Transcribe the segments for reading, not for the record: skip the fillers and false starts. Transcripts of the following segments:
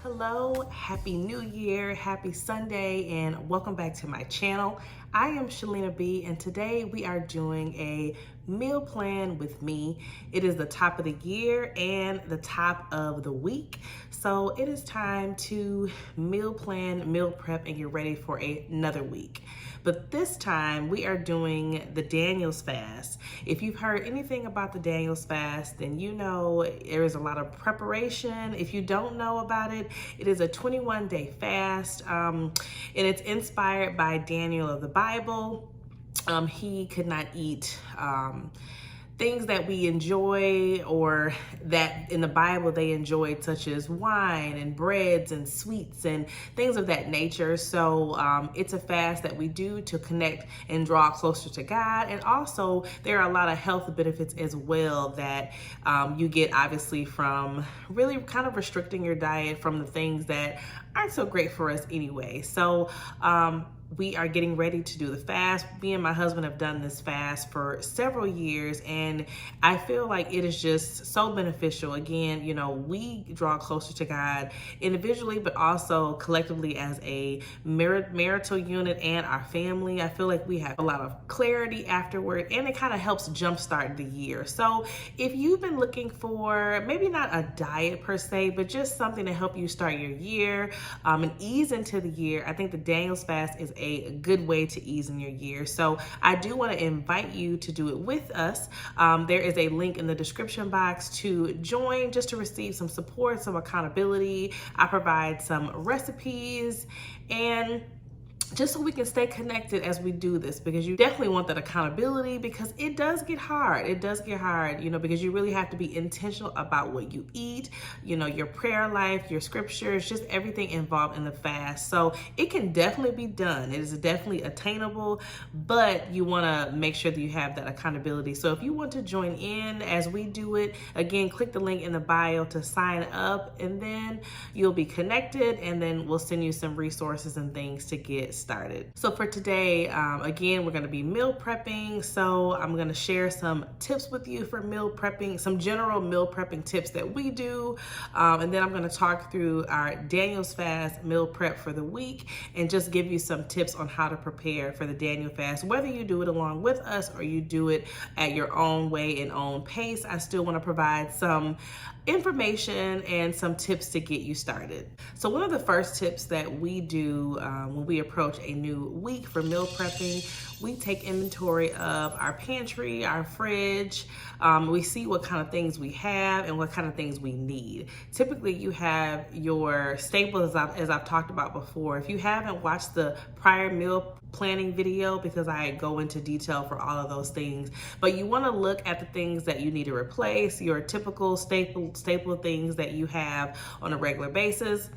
Hello, happy new year, happy Sunday, and welcome back to my channel. I am Shalina B, and today we are doing a meal plan with me. It is the top of the year and the top of the week. So it is time to meal plan, meal prep, and get ready for another week. But this time we are doing the Daniel's fast. If you've heard anything about the Daniel's fast, then you know there is a lot of preparation. If you don't know about it, it is a 21-day fast, and it's inspired by Daniel of the Bible. He could not eat things that we enjoy or that in the Bible they enjoyed, such as wine and breads and sweets and things of that nature. So it's a fast that we do to connect and draw closer to God. And also there are a lot of health benefits as well that you get obviously from really kind of restricting your diet from the things that aren't so great for us anyway. So we are getting ready to do the fast. Me and my husband have done this fast for several years, and I feel like it is just so beneficial. Again, you know, we draw closer to God individually, but also collectively as a marital unit and our family. I feel like we have a lot of clarity afterward, and it kind of helps jumpstart the year. So if you've been looking for maybe not a diet per se, but just something to help you start your year and ease into the year, I think the Daniel's fast is a good way to ease in your year. So I do want to invite you to do it with us. There is a link in the description box to join, just to receive some support, some accountability. I provide some recipes and just so we can stay connected as we do this, because you definitely want that accountability, because it does get hard. It does get hard, you know, because you really have to be intentional about what you eat, you know, your prayer life, your scriptures, just everything involved in the fast. So it can definitely be done. It is definitely attainable, but you want to make sure that you have that accountability. So if you want to join in as we do it, again, click the link in the bio to sign up, and then you'll be connected, and then we'll send you some resources and things to get started. So for today, again, we're going to be meal prepping. So I'm going to share some tips with you for meal prepping, some general meal prepping tips that we do. And then I'm going to talk through our Daniel's fast meal prep for the week and just give you some tips on how to prepare for the Daniel fast. Whether you do it along with us or you do it at your own way and own pace, I still want to provide some information and some tips to get you started. So one of the first tips that we do when we approach a new week for meal prepping, we take inventory of our pantry, our fridge. We see what kind of things we have and what kind of things we need. Typically you have your staples, as I've talked about before. If you haven't watched the prior meal planning video, because I go into detail for all of those things, but you want to look at the things that you need to replace, your typical staple things that you have on a regular basis.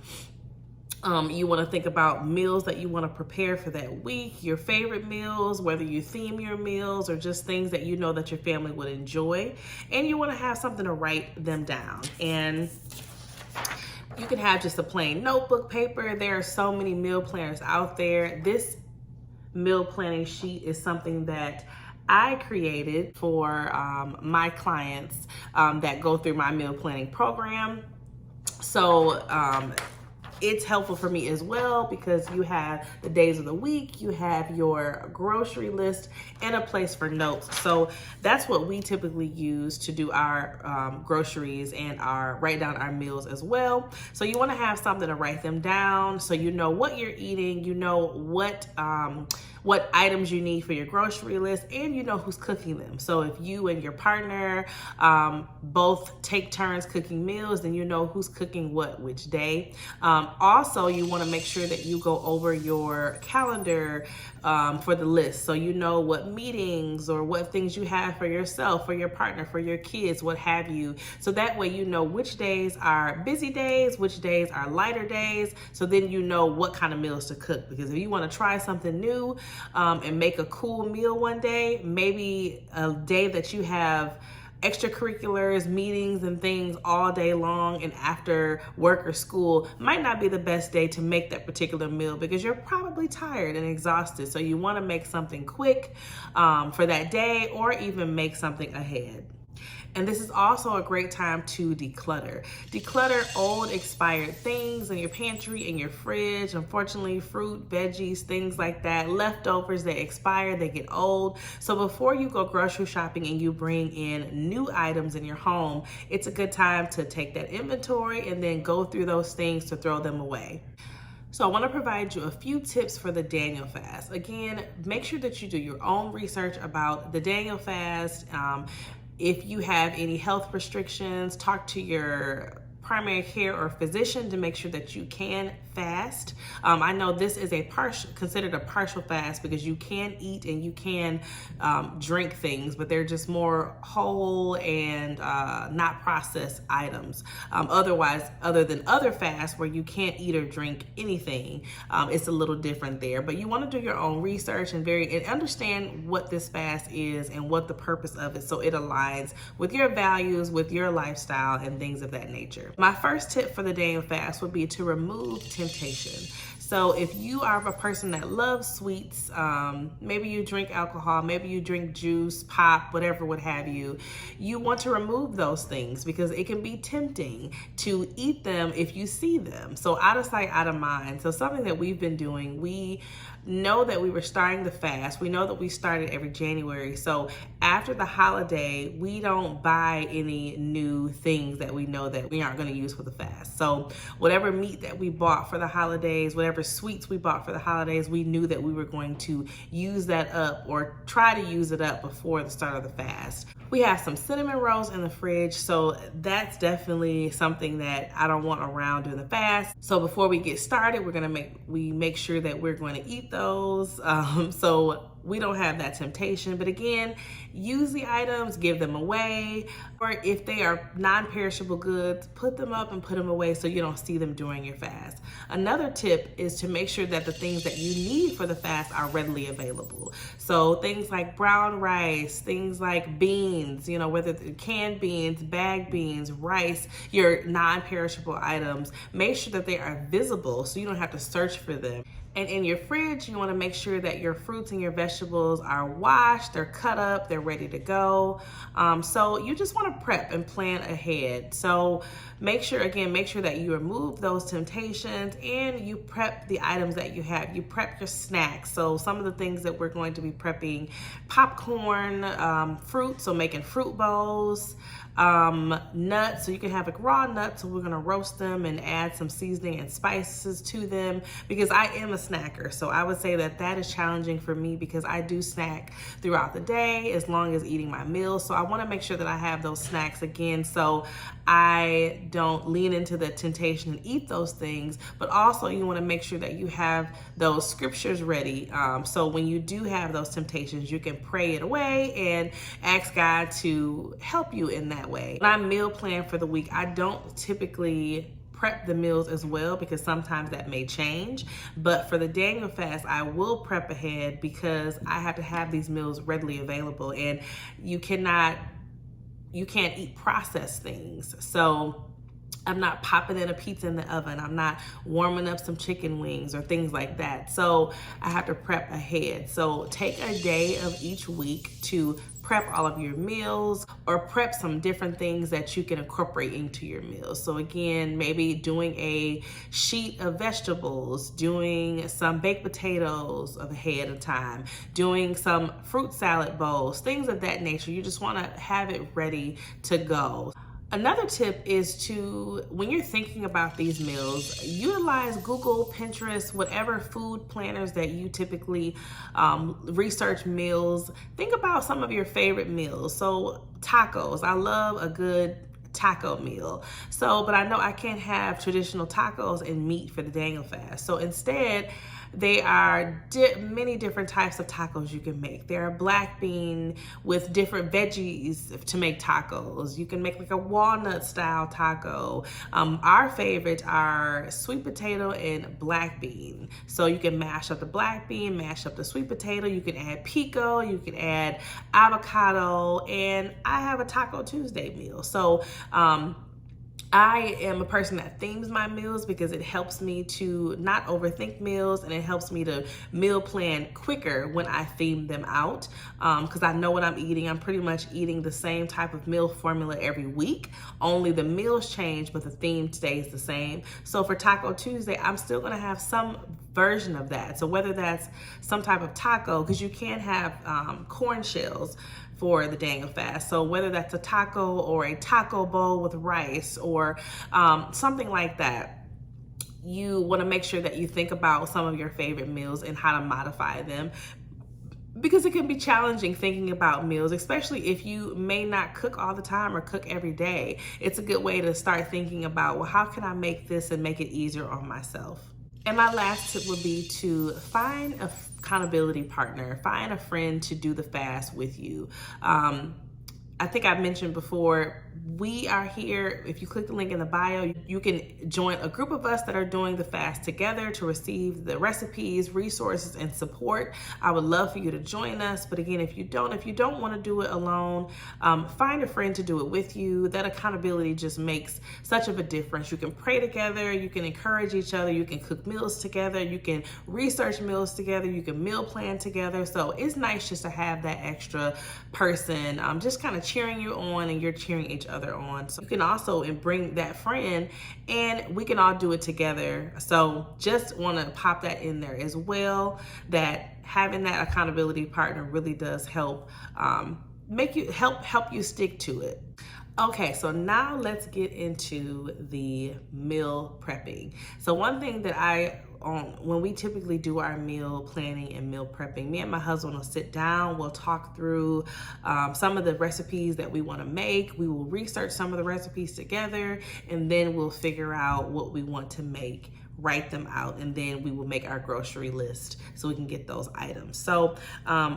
You want to think about meals that you want to prepare for that week, your favorite meals, whether you theme your meals or just things that you know that your family would enjoy. And you want to have something to write them down. And you can have just a plain notebook paper. There are so many meal planners out there. This meal planning sheet is something that I created for my clients that go through my meal planning program. So it's helpful for me as well, because you have the days of the week, you have your grocery list, and a place for notes. So that's what we typically use to do our groceries and write down our meals as well. So you want to have something to write them down, so you know what you're eating, you know what items you need for your grocery list, and you know who's cooking them. So if you and your partner both take turns cooking meals, then you know who's cooking what which day. Also, you want to make sure that you go over your calendar for the list, so you know what meetings or what things you have for yourself, for your partner, for your kids, what have you. So that way you know which days are busy days, which days are lighter days, so then you know what kind of meals to cook. Because if you want to try something new and make a cool meal one day, maybe a day that you have extracurriculars, meetings and things all day long and after work or school might not be the best day to make that particular meal, because you're probably tired and exhausted. So you want to make something quick for that day, or even make something ahead. And this is also a great time to declutter. Declutter old expired things in your pantry, in your fridge. Unfortunately, fruit, veggies, things like that, leftovers, they expire, they get old. So before you go grocery shopping and you bring in new items in your home, it's a good time to take that inventory and then go through those things to throw them away. So I want to provide you a few tips for the Daniel fast. Again, make sure that you do your own research about the Daniel fast. If you have any health restrictions, talk to your primary care or physician to make sure that you can fast. I know this is considered a partial fast because you can eat and you can drink things, but they're just more whole and not processed items. Other than other fasts where you can't eat or drink anything, it's a little different there. But you want to do your own research and understand what this fast is and what the purpose of it, so it aligns with your values, with your lifestyle, and things of that nature. My first tip for the Daniel fast would be to remove temptation. So if you are a person that loves sweets, maybe you drink alcohol, maybe you drink juice, pop, whatever, what have you, you want to remove those things because it can be tempting to eat them if you see them. So out of sight, out of mind. So something that we've been doing, we know that we were starting the fast. We know that we started every January. So after the holiday, we don't buy any new things that we know that we aren't going to use for the fast. So whatever meat that we bought for the holidays, whatever sweets we bought for the holidays, we knew that we were going to use that up or try to use it up before the start of the fast. We have some cinnamon rolls in the fridge, so that's definitely something that I don't want around during the fast. So before we get started, we make sure that we're going to eat those, so we don't have that temptation. But again, use the items, give them away, or if they are non-perishable goods, put them up and put them away so you don't see them during your fast. Another tip is to make sure that the things that you need for the fast are readily available. So things like brown rice, things like beans, whether they're canned beans, bagged beans, rice, your non-perishable items, make sure that they are visible so you don't have to search for them. And in your fridge, you want to make sure that your fruits and your vegetables are washed, they're cut up, they're ready to go. So you just want to prep and plan ahead. So make sure that you remove those temptations and you prep the items that you have. You prep your snacks. So some of the things that we're going to be prepping: popcorn, fruit, so making fruit bowls, nuts, so you can have like raw nuts, so we're gonna roast them and add some seasoning and spices to them, because I am a snacker. So I would say that is challenging for me because I do snack throughout the day as long as eating my meals. So I want to make sure that I have those snacks again, so I don't lean into the temptation and eat those things. But also you want to make sure that you have those scriptures ready, so when you do have those temptations, you can pray it away and ask God to help you in that way. When I meal plan for the week, I don't typically prep the meals as well because sometimes that may change. But for the Daniel fast, I will prep ahead because I have to have these meals readily available, and you can't eat processed things. So I'm not popping in a pizza in the oven. I'm not warming up some chicken wings or things like that. So I have to prep ahead. So take a day of each week to prep all of your meals, or prep some different things that you can incorporate into your meals. So again, maybe doing a sheet of vegetables, doing some baked potatoes ahead of time, doing some fruit salad bowls, things of that nature. You just want to have it ready to go. Another tip is to, when you're thinking about these meals, utilize Google, Pinterest, whatever food planners that you typically research meals. Think about some of your favorite meals. So tacos, I love a good taco meal. But I know I can't have traditional tacos and meat for the Daniel fast. So instead, they are many different types of tacos you can make. There are black bean with different veggies to make tacos. You can make like a walnut style taco. Our favorites are sweet potato and black bean. So you can mash up the black bean, mash up the sweet potato. You can add pico, you can add avocado, and I have a Taco Tuesday meal. So I am a person that themes my meals because it helps me to not overthink meals, and it helps me to meal plan quicker when I theme them out, because I know what I'm eating. I'm pretty much eating the same type of meal formula every week, only the meals change, but the theme stays the same. So for Taco Tuesday, I'm still gonna have some version of that. So whether that's some type of taco, because you can have corn shells for the Daniel fast. So whether that's a taco or a taco bowl with rice or something like that, you want to make sure that you think about some of your favorite meals and how to modify them, because it can be challenging thinking about meals, especially if you may not cook all the time or cook every day. It's a good way to start thinking about, well, how can I make this and make it easier on myself? And my last tip would be to find an accountability partner, find a friend to do the fast with you. I think I mentioned before, we are here. If you click the link in the bio, you can join a group of us that are doing the fast together to receive the recipes, resources, and support. I would love for you to join us. But again, if you don't want to do it alone, find a friend to do it with you. That accountability just makes such of a difference. You can pray together, you can encourage each other, you can cook meals together, you can research meals together, you can meal plan together. So it's nice just to have that extra person just kind of cheering you on, and you're cheering each other on. So you can also bring that friend and we can all do it together. So just want to pop that in there as well, that having that accountability partner really does help help you stick to it. Okay, so now let's get into the meal prepping. So one thing that when we typically do our meal planning and meal prepping, me and my husband will sit down, we'll talk through some of the recipes that we want to make. We will research some of the recipes together, and then we'll figure out what we want to make, write them out, and then we will make our grocery list so we can get those items. So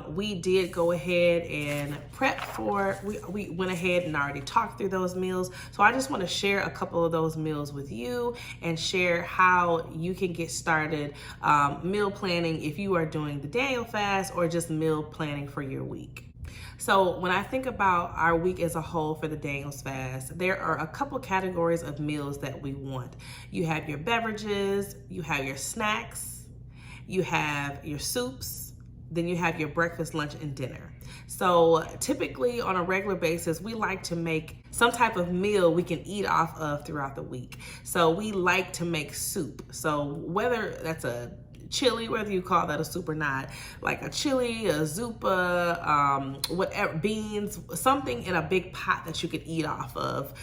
we did go ahead and prep for, we went ahead and already talked through those meals. So I just want to share a couple of those meals with you and share how you can get started meal planning if you are doing the Daniel fast or just meal planning for your week. So when I think about our week as a whole for the Daniel's fast, there are a couple categories of meals that we want. You have your beverages, you have your snacks, you have your soups, then you have your breakfast, lunch, and dinner. So typically on a regular basis, we like to make some type of meal we can eat off of throughout the week. So we like to make soup. So whether that's a chili, whether you call that a soup or not, like a chili, a zuppa, whatever, beans, something in a big pot that you could eat off of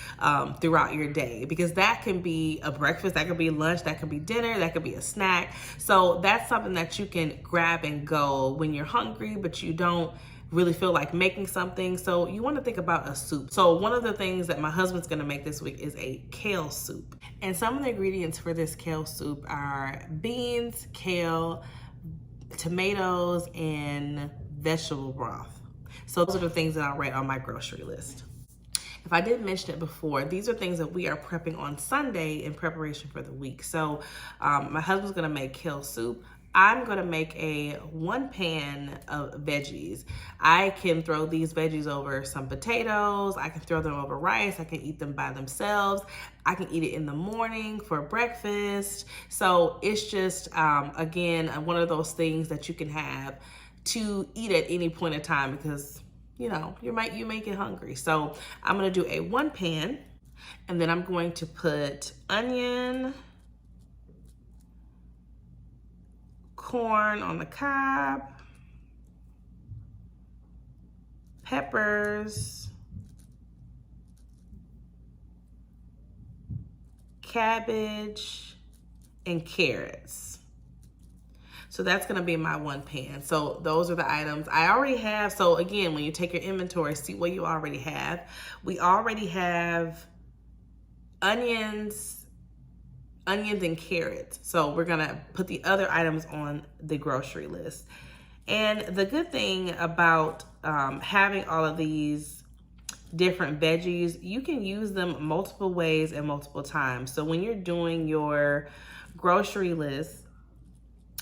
throughout your day, because that can be a breakfast, that could be lunch, that could be dinner, that could be a snack. So that's something that you can grab and go when you're hungry, but you don't really feel like making something. So you want to think about a soup. So one of the things that my husband's going to make this week is a kale soup. And some of the ingredients for this kale soup are beans, kale, tomatoes, and vegetable broth. So those are the things that I'll write on my grocery list. If I didn't mention it before, these are things that we are prepping on Sunday in preparation for the week. So my husband's going to make kale soup. I'm gonna make a 1 pan of veggies. I can throw these veggies over some potatoes. I can throw them over rice. I can eat them by themselves. I can eat it in the morning for breakfast. So it's just, again, one of those things that you can have to eat at any point in time, because you know, you may get hungry. So I'm gonna do a 1 pan, and then I'm going to put onion, corn on the cob, peppers, cabbage, and carrots. So that's gonna be my 1 pan. So those are the items I already have. So again, when you take your inventory, see what you already have. We already have onions and carrots. So we're gonna put the other items on the grocery list. And the good thing about having all of these different veggies, you can use them multiple ways and multiple times. So when you're doing your grocery list,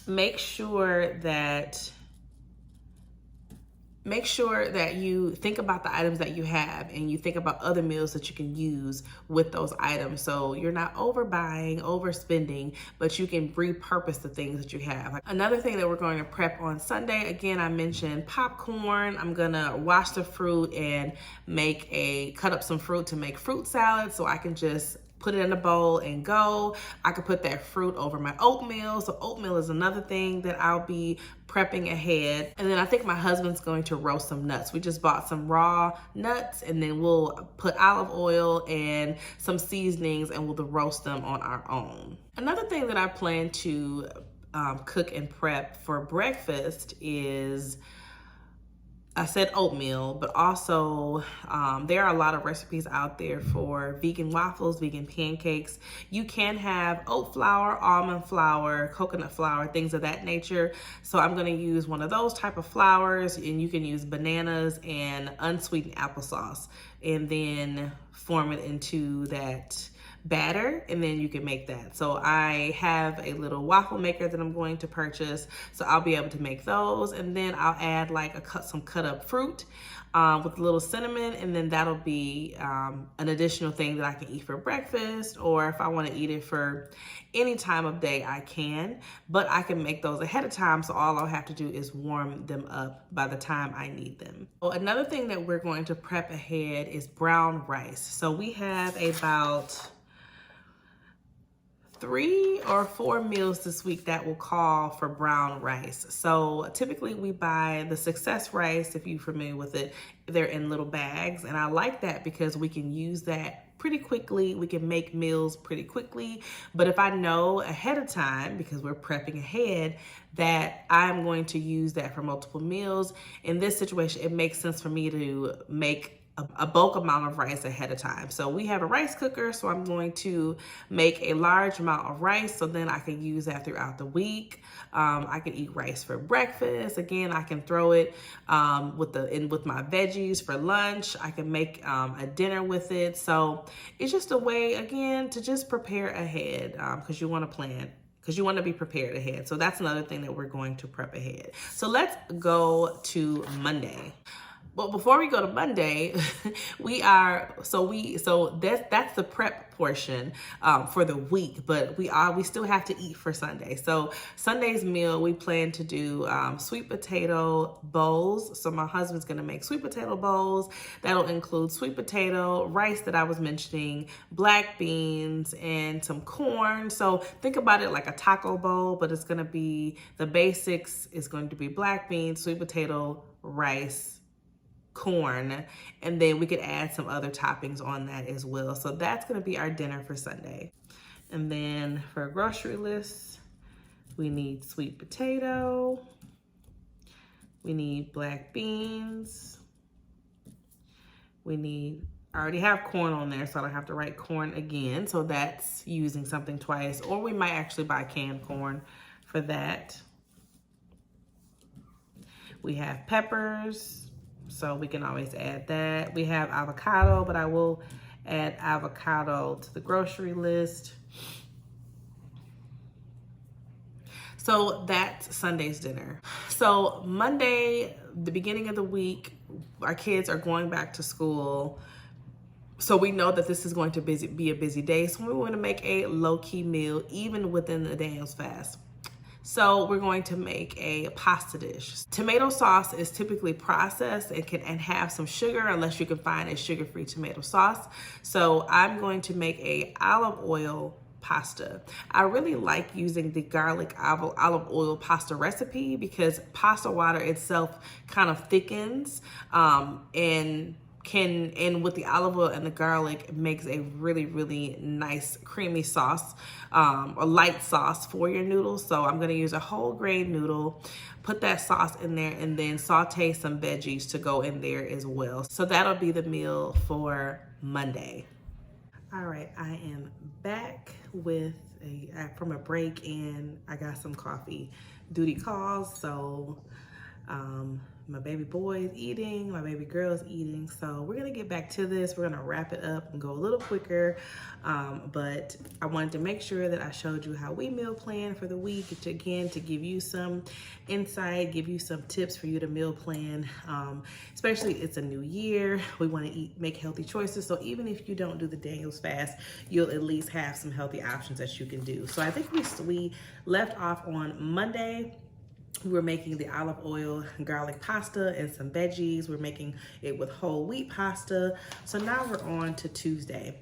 make sure that make sure that you think about the items that you have and you think about other meals that you can use with those items. So you're not overbuying, overspending, but you can repurpose the things that you have. Like another thing that we're going to prep on Sunday, again, I mentioned popcorn. I'm gonna wash the fruit and cut up some fruit to make fruit salad, so I can just put it in a bowl and go. I could put that fruit over my oatmeal. So oatmeal is another thing that I'll be prepping ahead. And then I think my husband's going to roast some nuts. We just bought some raw nuts, and then we'll put olive oil and some seasonings and we'll roast them on our own. Another thing that I plan to cook and prep for breakfast is, I said oatmeal, but also there are a lot of recipes out there for vegan waffles, vegan pancakes. You can have oat flour, almond flour, coconut flour, things of that nature. So I'm gonna use one of those type of flours, and you can use bananas and unsweetened applesauce, and then form it into that batter, and then you can make that. So I have a little waffle maker that I'm going to purchase, so I'll be able to make those, and then I'll add like some cut up fruit with a little cinnamon, and then that'll be an additional thing that I can eat for breakfast, or if I want to eat it for any time of day, I can, but I can make those ahead of time, so all I'll have to do is warm them up by the time I need them. So another thing that we're going to prep ahead is brown rice. So we have about 3 or 4 meals this week that will call for brown rice. So typically we buy the Success rice, if you're familiar with it. They're in little bags, and I like that because we can use that pretty quickly. We can make meals pretty quickly. But if I know ahead of time, because we're prepping ahead, that I'm going to use that for multiple meals, in this situation, it makes sense for me to make a bulk amount of rice ahead of time. So we have a rice cooker, so I'm going to make a large amount of rice, so then I can use that throughout the week. I can eat rice for breakfast. Again, I can throw it with my veggies for lunch. I can make a dinner with it. So it's just a way, again, to just prepare ahead, because you want to plan, because you want to be prepared ahead. So that's another thing that we're going to prep ahead. So let's go to Monday. But before we go to Monday, that's the prep portion for the week, but we still have to eat for Sunday. So Sunday's meal, we plan to do sweet potato bowls. So my husband's gonna make sweet potato bowls. That'll include sweet potato, rice that I was mentioning, black beans, and some corn. So think about it like a taco bowl, but it's gonna be, the basics is going to be black beans, sweet potato, rice, corn, and then we could add some other toppings on that as well. So that's going to be our dinner for Sunday. And then for a grocery list, we need sweet potato, we need black beans, I already have corn on there, so I don't have to write corn again. So that's using something twice, or we might actually buy canned corn for that. We have peppers, so we can always add that. We have avocado, but I will add avocado to the grocery list. So that's Sunday's dinner. So Monday, the beginning of the week, our kids are going back to school. So we know that this is going to be a busy day. So we want to make a low-key meal, even within the Daniel's fast. So we're going to make a pasta dish. Tomato sauce is typically processed and can have some sugar, unless you can find a sugar-free tomato sauce. So I'm going to make a olive oil pasta. I really like using the garlic olive oil pasta recipe because pasta water itself kind of thickens and with the olive oil and the garlic, it makes a really, really nice creamy sauce, a light sauce for your noodles. So I'm gonna use a whole grain noodle, put that sauce in there, and then saute some veggies to go in there as well. So that'll be the meal for Monday. All right, I am back from a break, and I got some coffee duty calls. So my baby boy is eating, my baby girl is eating. So we're gonna get back to this. We're gonna wrap it up and go a little quicker. But I wanted to make sure that I showed you how we meal plan for the week, to give you some insight, give you some tips for you to meal plan. Especially it's a new year. We wanna make healthy choices. So even if you don't do the Daniel's fast, you'll at least have some healthy options that you can do. So I think we left off on Monday. We were making the olive oil garlic pasta and some veggies. We're making it with whole wheat pasta. So now we're on to Tuesday.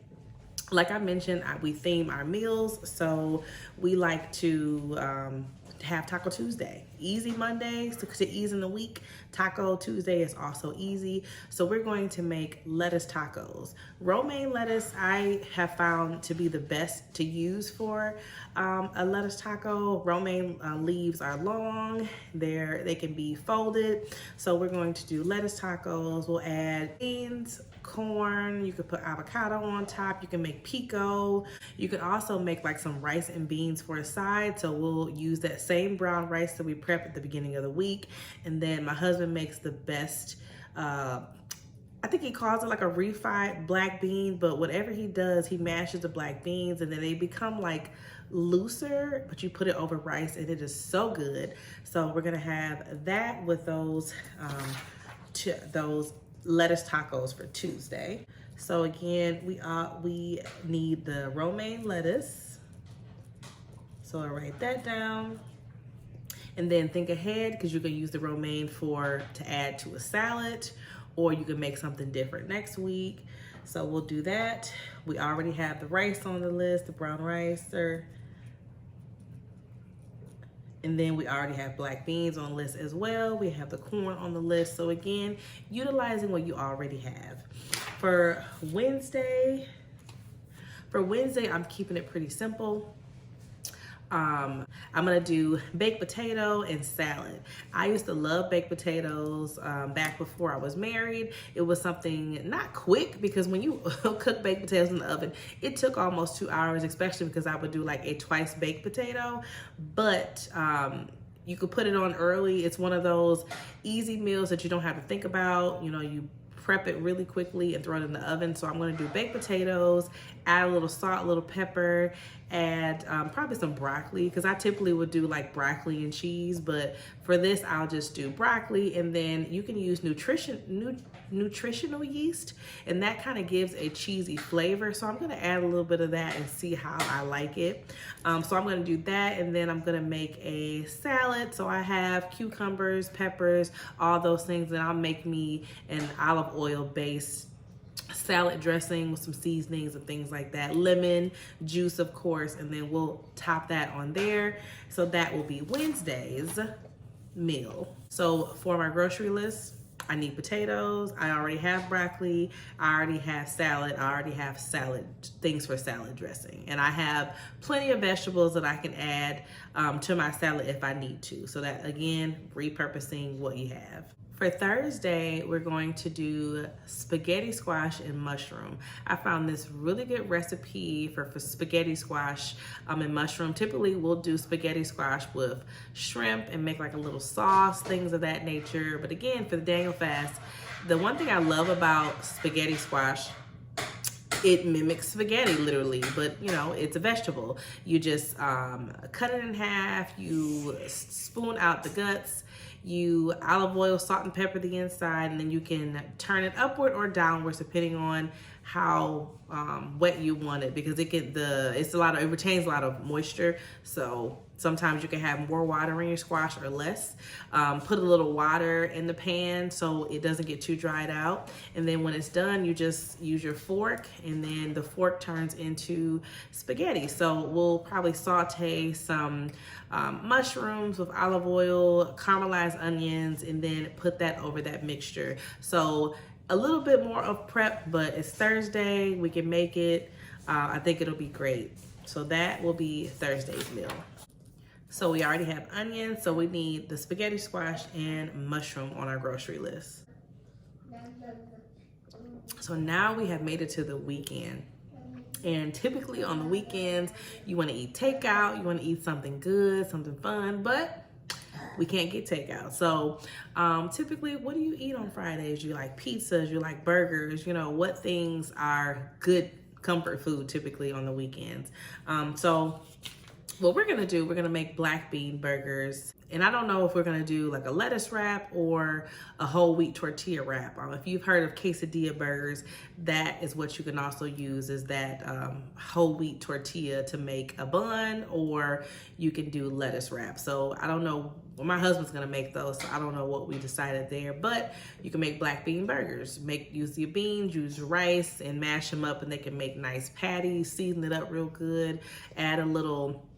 Like I mentioned, we theme our meals. So we like to have Taco Tuesday. Easy Mondays to ease in the week. Taco Tuesday is also easy. So we're going to make lettuce tacos. Romaine lettuce I have found to be the best to use for a lettuce taco. Romaine leaves are long. They can be folded. So we're going to do lettuce tacos. We'll add beans, corn. You could put avocado on top. You can make pico. You could also make like some rice and beans for a side. So we'll use that same brown rice that we prep at the beginning of the week. And then my husband makes the best, I think he calls it like a refried black bean, but whatever he does, he mashes the black beans and then they become like looser, but you put it over rice and it is so good. So we're gonna have that with those lettuce tacos for Tuesday. So again, we need the romaine lettuce. So I'll write that down. And then think ahead, because you can use the romaine to add to a salad, or you can make something different next week. So we'll do that. We already have the rice on the list, the brown rice, and then we already have black beans on the list as well. We have the corn on the list. So again, utilizing what you already have. For Wednesday, I'm keeping it pretty simple. I'm gonna do baked potato and salad. I used to love baked potatoes back before I was married. It was something not quick, because when you cook baked potatoes in the oven, it took almost 2 hours, especially because I would do like a twice baked potato. But you could put it on early. It's one of those easy meals that you don't have to think about. You know, you prep it really quickly and throw it in the oven. So I'm gonna do baked potatoes, add a little salt, a little pepper, add probably some broccoli, because I typically would do like broccoli and cheese, but for this I'll just do broccoli. And then you can use nutritional yeast, and that kind of gives a cheesy flavor. So I'm gonna add a little bit of that and see how I like it. So I'm gonna do that, and then I'm gonna make a salad. So I have cucumbers, peppers, all those things, and I'll make me an olive oil based salad dressing with some seasonings and things like that. Lemon juice, of course, and then we'll top that on there. So that will be Wednesday's meal. So for my grocery list, I need potatoes. I already have broccoli. I already have salad. I already have things for salad dressing. And I have plenty of vegetables that I can add to my salad if I need to. So that, again, repurposing what you have. For Thursday, we're going to do spaghetti squash and mushroom. I found this really good recipe for spaghetti squash and mushroom. Typically, we'll do spaghetti squash with shrimp and make like a little sauce, things of that nature. But again, for the Daniel fast, the one thing I love about spaghetti squash, it mimics spaghetti literally, but you know, it's a vegetable. You just cut it in half, you spoon out the guts, you olive oil, salt and pepper the inside, and then you can turn it upward or downwards depending on how wet you want it, because it retains a lot of moisture. So sometimes you can have more water in your squash or less. Put a little water in the pan so it doesn't get too dried out. And then when it's done, you just use your fork, and then the fork turns into spaghetti. So we'll probably saute some mushrooms with olive oil, caramelized onions, and then put that over that mixture. So a little bit more of prep, but it's Thursday, we can make it. I think it'll be great. So that will be Thursday's meal. So we already have onions, so we need the spaghetti squash and mushroom on our grocery list. So now we have made it to the weekend. And typically on the weekends, you want to eat takeout, you want to eat something good, something fun, but we can't get takeout. So typically, what do you eat on Fridays? You like pizzas, you like burgers, you know, what things are good comfort food typically on the weekends. So what we're gonna do, we're gonna make black bean burgers. And I don't know if we're gonna do like a lettuce wrap or a whole wheat tortilla wrap. If you've heard of quesadilla burgers, that is what you can also use, is that whole wheat tortilla to make a bun, or you can do lettuce wrap. So I don't know, well, my husband's gonna make those, so I don't know what we decided there, but you can make black bean burgers. Use your beans, use rice, and mash them up, and they can make nice patties, season it up real good, add a little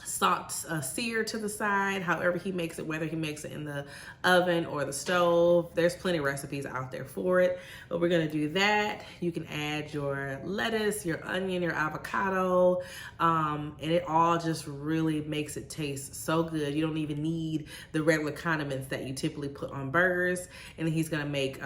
salt sear to the side, however he makes it, whether he makes it in the oven or the stove. There's plenty of recipes out there for it, but we're gonna do that. You can add your lettuce, your onion, your avocado, and it all just really makes it taste so good. You don't even need the regular condiments that you typically put on burgers. And then he's gonna make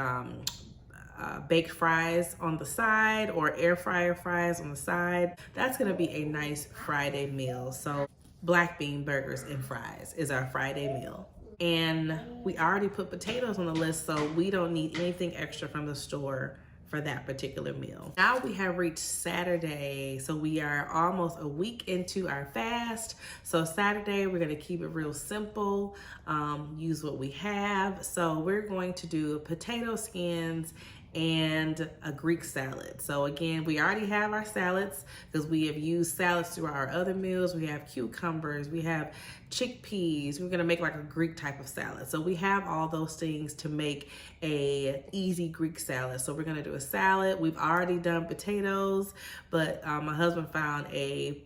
baked fries on the side, or air fryer fries on the side. That's gonna be a nice Friday meal. So black bean burgers and fries is our Friday meal. And we already put potatoes on the list, so we don't need anything extra from the store for that particular meal. Now we have reached Saturday, so we are almost a week into our fast. So Saturday, we're gonna keep it real simple, use what we have. So we're going to do potato skins and a Greek salad. So again, we already have our salads because we have used salads through our other meals. We have cucumbers, we have chickpeas. We're gonna make like a Greek type of salad. So we have all those things to make a easy Greek salad. So we're gonna do a salad. We've already done potatoes, but my husband found a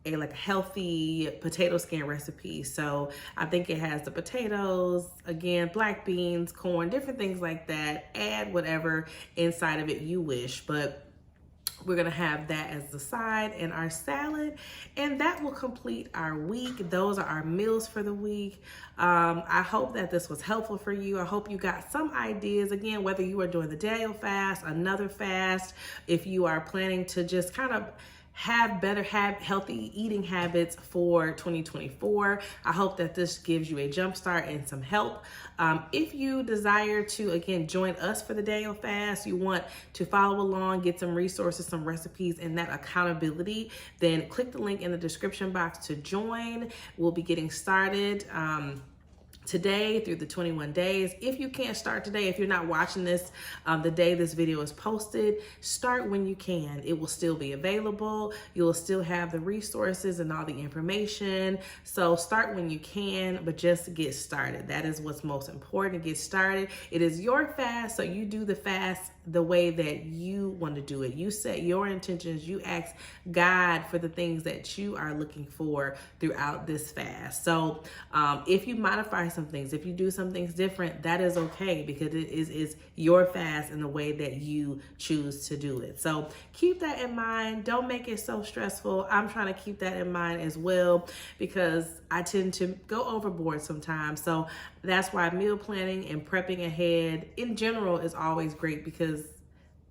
like healthy potato skin recipe. So I think it has the potatoes, again, black beans, corn, different things like that. Add whatever inside of it you wish, but we're gonna have that as the side in our salad, and that will complete our week. Those are our meals for the week. I hope that this was helpful for you. I hope you got some ideas, again, whether you are doing the Daniel fast, another fast, if you are planning to just kind of have healthy eating habits for 2024. I hope that this gives you a jump start and some help. If you desire to, again, join us for the Daniel fast, you want to follow along, get some resources, some recipes, and that accountability, then click the link in the description box to join. We'll be getting started today through the 21 days. If you can't start today, if you're not watching this the day this video is posted, start when you can. It will still be available. You'll still have the resources and all the information. So start when you can, but just get started. That is what's most important, get started. It is your fast, so you do the fast the way that you want to do it. You set your intentions, you ask God for the things that you are looking for throughout this fast. So if you modify some things, if you do some things different, that is okay, because it is your fast in the way that you choose to do it. So keep that in mind. Don't make it so stressful. I'm trying to keep that in mind as well, because I tend to go overboard sometimes. So that's why meal planning and prepping ahead in general is always great, because,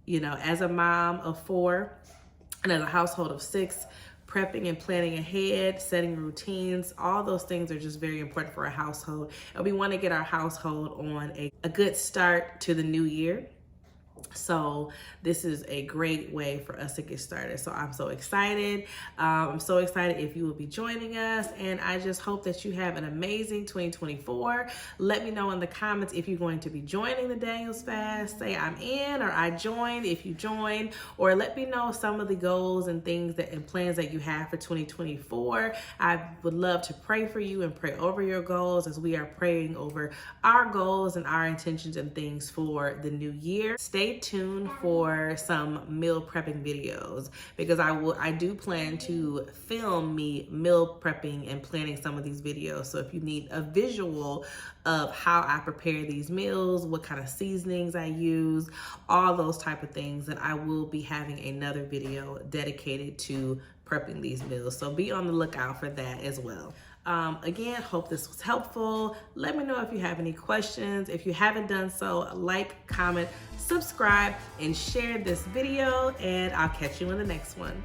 you know, as a mom of 4 and as a household of 6, prepping and planning ahead, setting routines, all those things are just very important for a household. And we want to get our household on a good start to the new year. So this is a great way for us to get started. So I'm so excited. I'm so excited if you will be joining us. And I just hope that you have an amazing 2024. Let me know in the comments if you're going to be joining the Daniel's Fast. Say I'm in, or I joined if you joined, or let me know some of the goals and things that and plans that you have for 2024. I would love to pray for you and pray over your goals as we are praying over our goals and our intentions and things for the new year. Stay tuned for some meal prepping videos, because I do plan to film me meal prepping and planning some of these videos. So if you need a visual of how I prepare these meals, what kind of seasonings I use, all those type of things, then I will be having another video dedicated to prepping these meals. So be on the lookout for that as well. Again, hope this was helpful. Let me know if you have any questions. If you haven't done so, like, comment, subscribe, and share this video, and I'll catch you in the next one.